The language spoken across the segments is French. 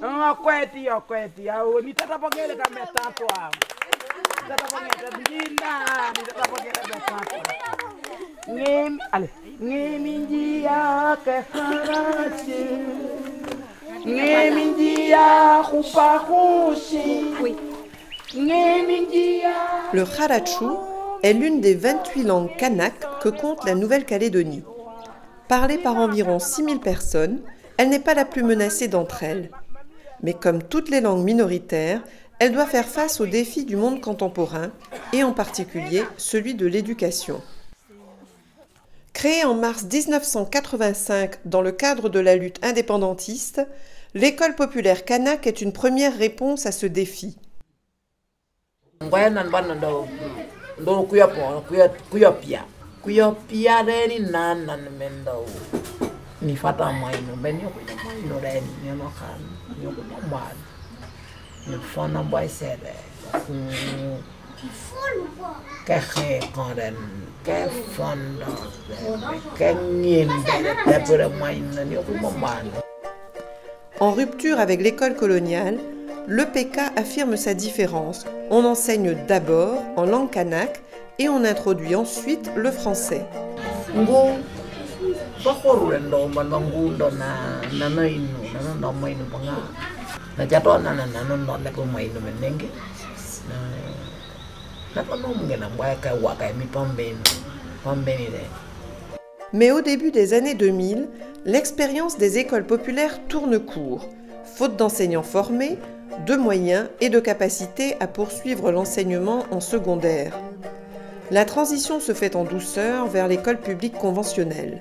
Okweti au ni tatapokele kama tatu hapo. Tatapokele ndinda ni tatapokele tatu. Ngemi njia kefarachi. Ngemi njia kupakushi. Ngemi njia. Le Kharachou est l'une des 28 langues kanaks que compte la Nouvelle-Calédonie. Parlée par environ 6000 personnes, elle n'est pas la plus menacée d'entre elles. Mais comme toutes les langues minoritaires, elle doit faire face aux défis du monde contemporain, et en particulier celui de l'éducation. Créée en mars 1985 dans le cadre de la lutte indépendantiste, l'école populaire kanak est une première réponse à ce défi. En rupture avec l'école coloniale, l'EPK affirme sa différence. On enseigne d'abord en langue kanak et on introduit ensuite le français. Mais au début des années 2000, l'expérience des écoles populaires tourne court, faute d'enseignants formés, de moyens et de capacités à poursuivre l'enseignement en secondaire. La transition se fait en douceur vers l'école publique conventionnelle.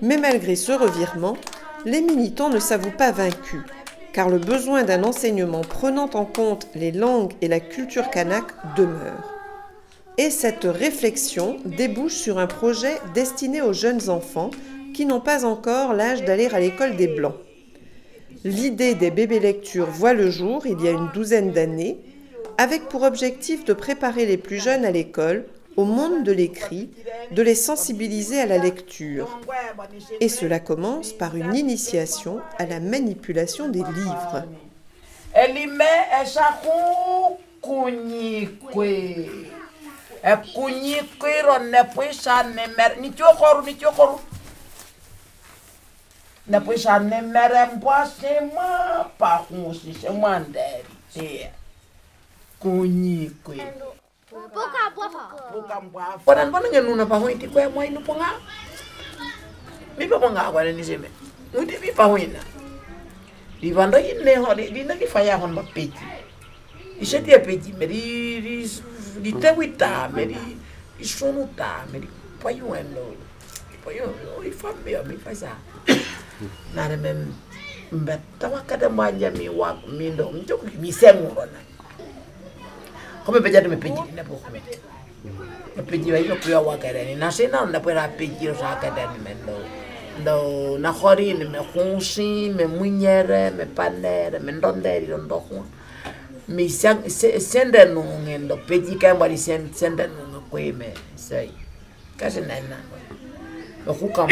Mais malgré ce revirement, les militants ne s'avouent pas vaincus, car le besoin d'un enseignement prenant en compte les langues et la culture kanak demeure. Et cette réflexion débouche sur un projet destiné aux jeunes enfants qui n'ont pas encore l'âge d'aller à l'école des Blancs. L'idée des bébés lectures voit le jour il y a une douzaine d'années, avec pour objectif de préparer les plus jeunes à l'école, au monde de l'écrit, de les sensibiliser à la lecture. Et cela commence par une initiation à la manipulation des livres. Come peggiate me peggi ne può come me peggi vai qui a wakare na se na na pera peggi sa ka dan do na khori me khonsi me munyere me panere me ndonderi ndo khu mi sende no ngendo peggi ka mbali sende no ko me sai ka se na na khu kam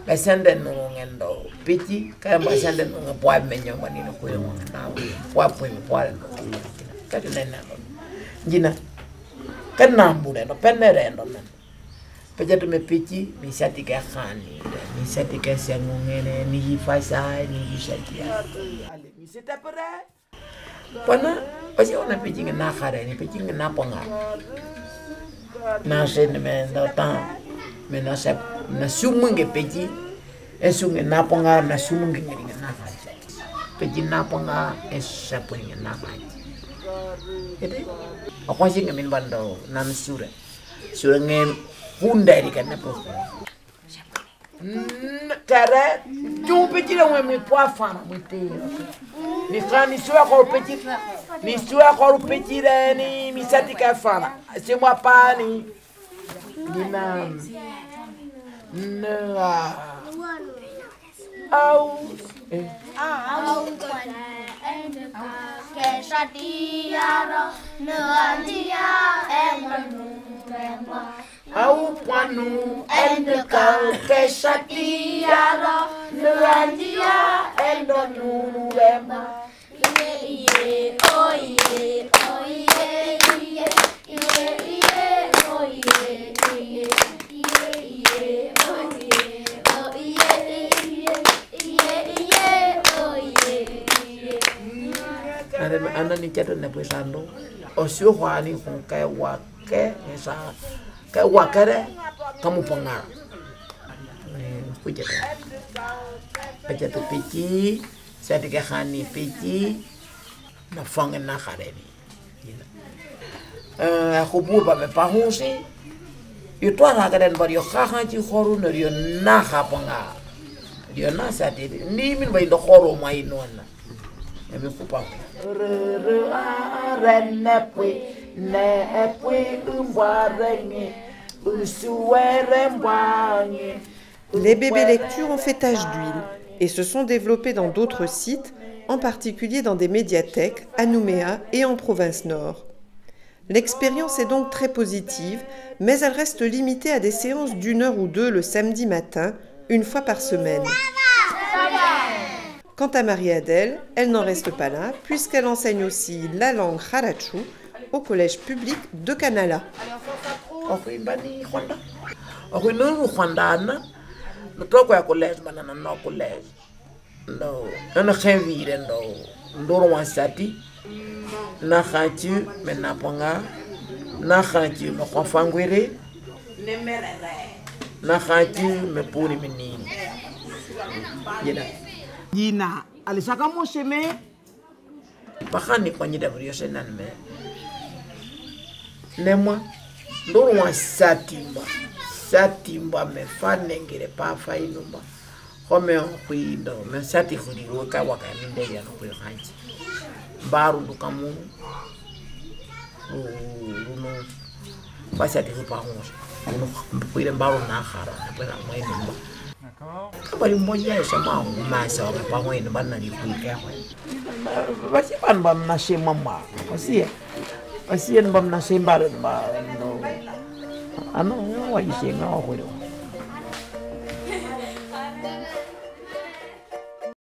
me sende no ngendo peggi ka mbali sende no po me nyama ni no ko na po ka se na Gina, kan nambude no penere no men. Pejato me pichi, mi sati ka khani, mi sati ka sangungene, ni fasa, ni sati. Ale, mi sita pere. Pana, pasi ona pichi na khare, ni pichi na ponga. Na sen me no ta, me na se na sumunge peji esunge naponga na sumunge nginga na peji naponga esapunge na ede akwasi ngamin bando nan sura nge hunda di kana po tara tu peji la mi poafa muite ni khani sura ko peji ni sura ko peji ni misati ka fana c'est moi pas ni Dinam Nera Au Au panu endeka keshatiara Nurandia endonu rema Iye oye oye iye iye oye Anda ni chato na pesando o sio hwani kun kai wake esa kai wakare kamu pengar kujata pajato pici sadike khani pici na fange na khareni khubu ba me pahusi yutwa na kaden bar yo khaha ci khoru no yo na khapanga yo na sadide ni min bay do khoro mai nonna emi kupa Les bébés lectures ont fait tache d'huile et se sont développés dans d'autres sites, en particulier dans des médiathèques à Nouméa et en province nord. L'expérience est donc très positive, mais elle reste limitée à des séances d'1 heure ou 2 le samedi matin, une fois par semaine. Quant à Marie-Adèle, elle n'en reste pas là, puisqu'elle enseigne aussi la langue Kharachu au collège public de Kanala. Jina alisaka mosheme pakani kwa nyida buriose nanme nemwa ndoro wa satimba me fanengere pa fainumba home kuindo me sati khudiro ka waka mindeli ano ku khanchi baru dukamu runo pasati ku pa ngos uno kuire baru na khara pera mai nimba kabari mmoja sama masa pa ngoi no bana ni kuike basi ban bam na shemama basi en bam na shembar ba no ano wa yisenga wa